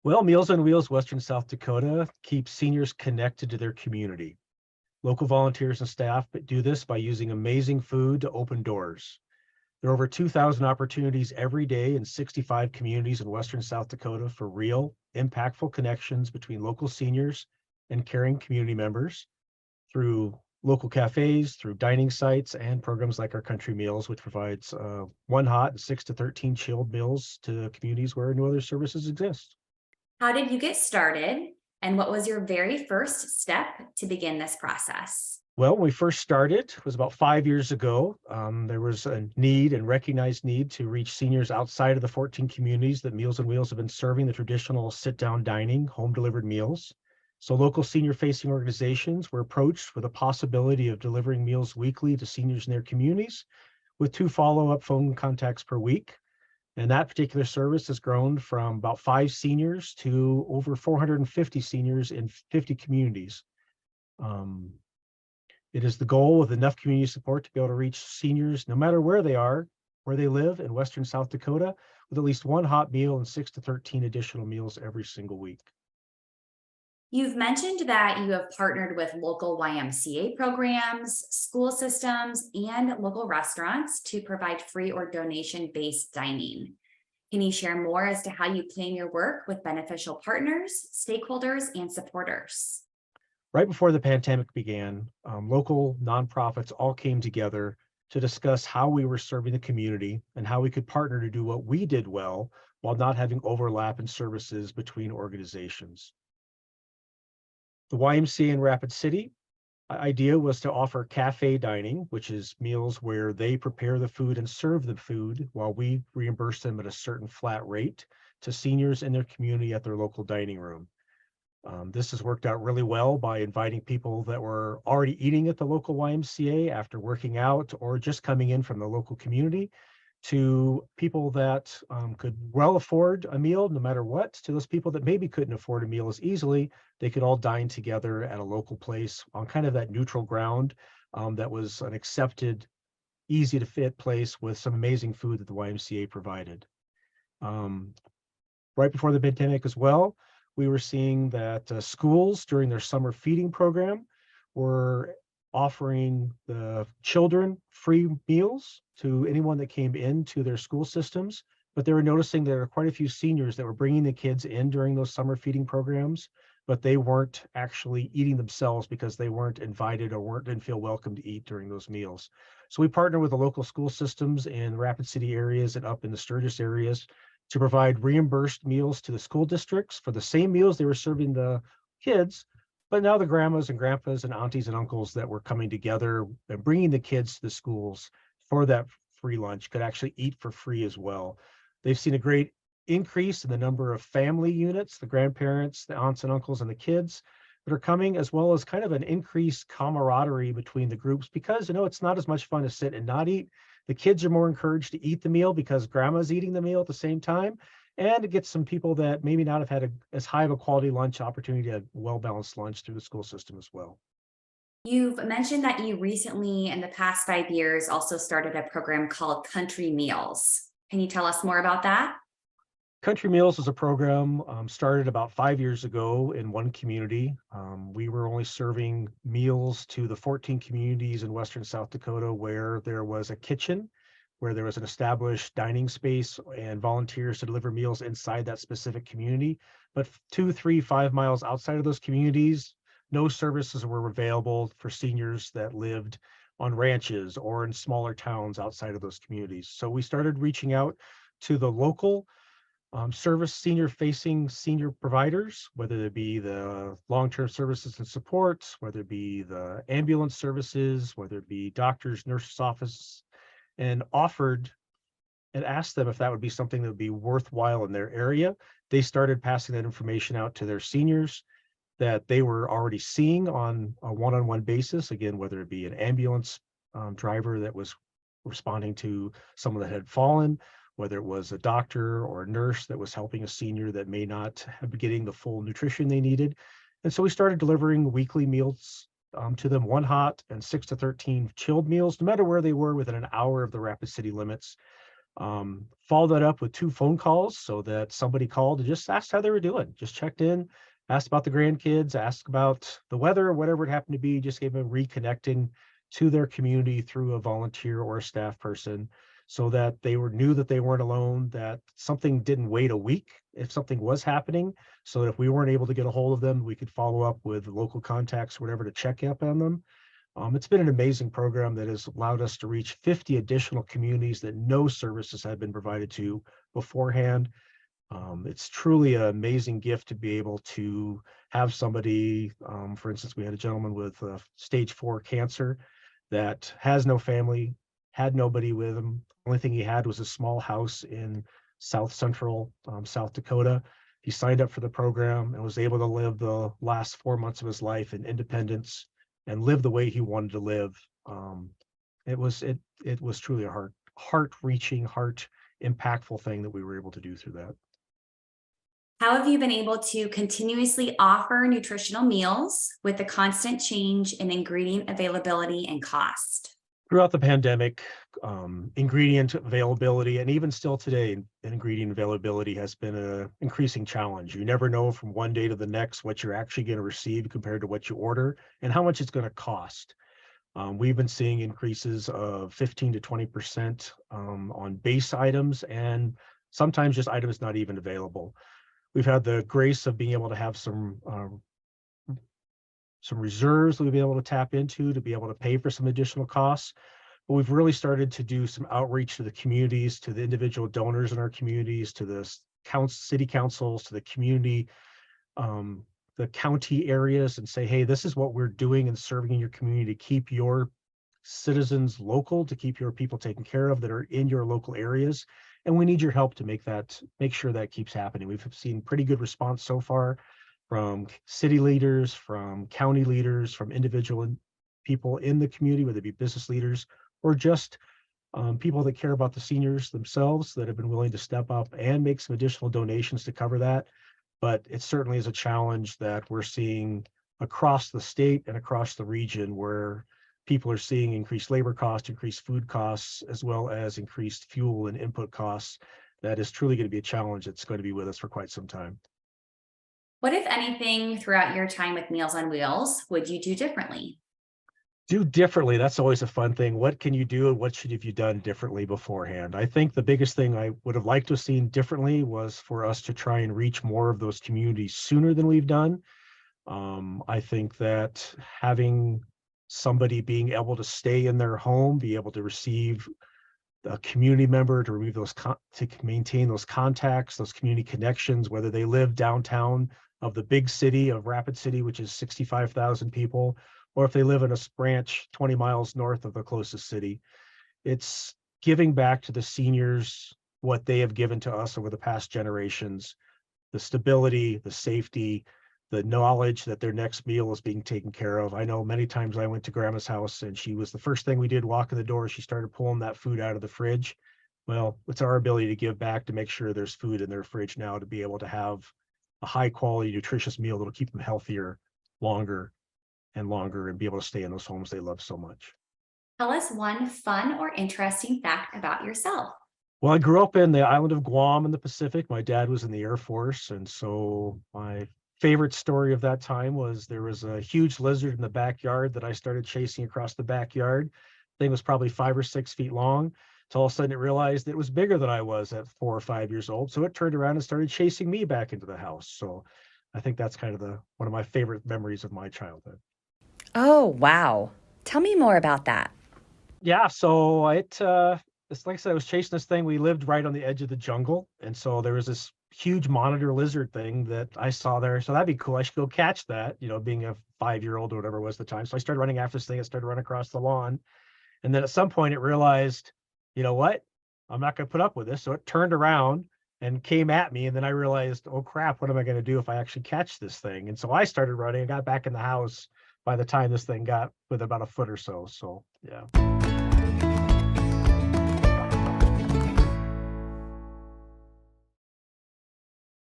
Well, Meals on Wheels Western South Dakota keeps seniors connected to their community. Local volunteers and staff do this by using amazing food to open doors. There are over 2,000 opportunities every day in 65 communities in Western South Dakota for real, impactful connections between local seniors and caring community members through local cafes, through dining sites, and programs like our Country Meals, which provides one hot and 6 to 13 chilled meals to communities where no other services exist. How did you get started? And what was your very first step to begin this process? Well, when we first started, it was about 5 years ago. There was a need and recognized need to reach seniors outside of the 14 communities that Meals on Wheels have been serving the traditional sit-down dining, home-delivered meals. So local senior-facing organizations were approached with a possibility of delivering meals weekly to seniors in their communities with 2 follow-up phone contacts per week. And that particular service has grown from about 5 seniors to over 450 seniors in 50 communities. Um, it is the goal with enough community support to be able to reach seniors, no matter where they are, where they live in Western South Dakota, with at least one hot meal and 6 to 13 additional meals every single week. You've mentioned that you have partnered with local YMCA programs, school systems, and local restaurants to provide free or donation based dining. Can you share more as to how you plan your work with beneficial partners, stakeholders, and supporters? Right before the pandemic began, local nonprofits all came together to discuss how we were serving the community and how we could partner to do what we did well while not having overlap in services between organizations. The YMCA in Rapid City idea was to offer cafe dining, which is meals where they prepare the food and serve the food while we reimburse them at a certain flat rate to seniors in their community at their local dining room. This has worked out really well by inviting people that were already eating at the local YMCA after working out or just coming in from the local community to people that could well afford a meal no matter what, to those people that maybe couldn't afford a meal as easily. They could all dine together at a local place on kind of that neutral ground that was an accepted, easy to fit place with some amazing food that the YMCA provided. Um, right before the pandemic as well, we were seeing that schools during their summer feeding program were offering the children free meals to anyone that came into their school systems. But they were noticing there are quite a few seniors that were bringing the kids in during those summer feeding programs, but they weren't actually eating themselves because they weren't invited or didn't feel welcome to eat during those meals. So we partner with the local school systems in Rapid City areas and up in the Sturgis areas to provide reimbursed meals to the school districts for the same meals they were serving the kids. But now the grandmas and grandpas and aunties and uncles that were coming together and bringing the kids to the schools for that free lunch could actually eat for free as well. They've seen a great increase in the number of family units, the grandparents, the aunts and uncles, and the kids that are coming, as well as kind of an increased camaraderie between the groups because, it's not as much fun to sit and not eat. The kids are more encouraged to eat the meal because grandma's eating the meal at the same time. And it gets some people that maybe not have had as high of a quality lunch opportunity to have well-balanced lunch through the school system as well. You've mentioned that you recently, in the past 5 years, also started a program called Country Meals. Can you tell us more about that? Country Meals is a program started about 5 years ago in one community. We were only serving meals to the 14 communities in Western South Dakota where there was a kitchen, where there was an established dining space and volunteers to deliver meals inside that specific community. But 2, 3, 5 miles outside of those communities, no services were available for seniors that lived on ranches or in smaller towns outside of those communities. So we started reaching out to the local service senior-facing senior providers, whether it be the long-term services and supports, whether it be the ambulance services, whether it be doctors, nurses' office, and offered and asked them if that would be something that would be worthwhile in their area. They started passing that information out to their seniors that they were already seeing on a one-on-one basis, again, whether it be an ambulance driver that was responding to someone that had fallen, whether it was a doctor or a nurse that was helping a senior that may not have been getting the full nutrition they needed. And so we started delivering weekly meals to them, one hot and 6 to 13 chilled meals, no matter where they were within an hour of the Rapid City limits. Followed that up with 2 phone calls so that somebody called and just asked how they were doing, just checked in, asked about the grandkids, asked about the weather, whatever it happened to be, just gave them reconnecting to their community through a volunteer or a staff person so that they knew that they weren't alone, that something didn't wait a week if something was happening, so that if we weren't able to get a hold of them, we could follow up with local contacts, whatever, to check up on them. It's been an amazing program that has allowed us to reach 50 additional communities that no services had been provided to beforehand. It's truly an amazing gift to be able to have somebody, for instance, we had a gentleman with stage 4 cancer that has no family, had nobody with him. The only thing he had was a small house in South Central, South Dakota. He signed up for the program and was able to live the last 4 months of his life in independence and live the way he wanted to live. Um, it was truly a heart-reaching, heart impactful thing that we were able to do through that. How have you been able to continuously offer nutritional meals with the constant change in ingredient availability and cost? Throughout the pandemic, ingredient availability, and even still today, ingredient availability has been an increasing challenge. You never know from one day to the next what you're actually going to receive compared to what you order and how much it's going to cost. We've been seeing increases of 15 to 20% on base items and sometimes just items not even available. We've had the grace of being able to have some reserves that we'll be able to tap into to be able to pay for some additional costs. But we've really started to do some outreach to the communities, to the individual donors in our communities, to the city councils, to the community, the county areas, and say, hey, this is what we're doing and serving in your community to keep your citizens local, to keep your people taken care of that are in your local areas. And we need your help to make sure that keeps happening. We've seen pretty good response so far from city leaders, from county leaders, from individual people in the community, whether it be business leaders or just people that care about the seniors themselves that have been willing to step up and make some additional donations to cover that. But it certainly is a challenge that we're seeing across the state and across the region, where people are seeing increased labor costs, increased food costs, as well as increased fuel and input costs. That is truly going to be a challenge that's going to be with us for quite some time. What, if anything, throughout your time with Meals on Wheels, would you do differently? Do differently. That's always a fun thing. What can you do and what should have you done differently beforehand? I think the biggest thing I would have liked to have seen differently was for us to try and reach more of those communities sooner than we've done. I think that having somebody being able to stay in their home, be able to receive a community member to remove to maintain those contacts, those community connections, whether they live downtown of the big city of Rapid City, which is 65,000 people, or if they live in a branch 20 miles north of the closest city. It's giving back to the seniors what they have given to us over the past generations, the stability, the safety, the knowledge that their next meal is being taken care of. I know many times I went to grandma's house and she was the first thing we did, walk in the door, she started pulling that food out of the fridge. Well, it's our ability to give back to make sure there's food in their fridge now to be able to have a high quality, nutritious meal that'll keep them healthier longer and longer and be able to stay in those homes they love so much. Tell us one fun or interesting fact about yourself. Well, I grew up in the island of Guam in the Pacific. My dad was in the Air Force. And so my favorite story of that time was there was a huge lizard in the backyard that I started chasing across the backyard. Thing was probably 5 or 6 feet long. So all of a sudden it realized it was bigger than I was at 4 or 5 years old. So it turned around and started chasing me back into the house. So I think that's kind of one of my favorite memories of my childhood. Oh, wow. Tell me more about that. Yeah, so it's like I said, I was chasing this thing. We lived right on the edge of the jungle, and so there was this huge monitor lizard thing that I saw there. So that'd be cool. I should go catch that, being a 5-year-old or whatever it was at the time. So I started running after this thing. I started running across the lawn, and then at some point it realized, you know what? I'm not going to put up with this. So it turned around and came at me, and then I realized, oh crap, what am I going to do if I actually catch this thing? And so I started running. I got back in the house by the time this thing got with about a foot or so. So yeah.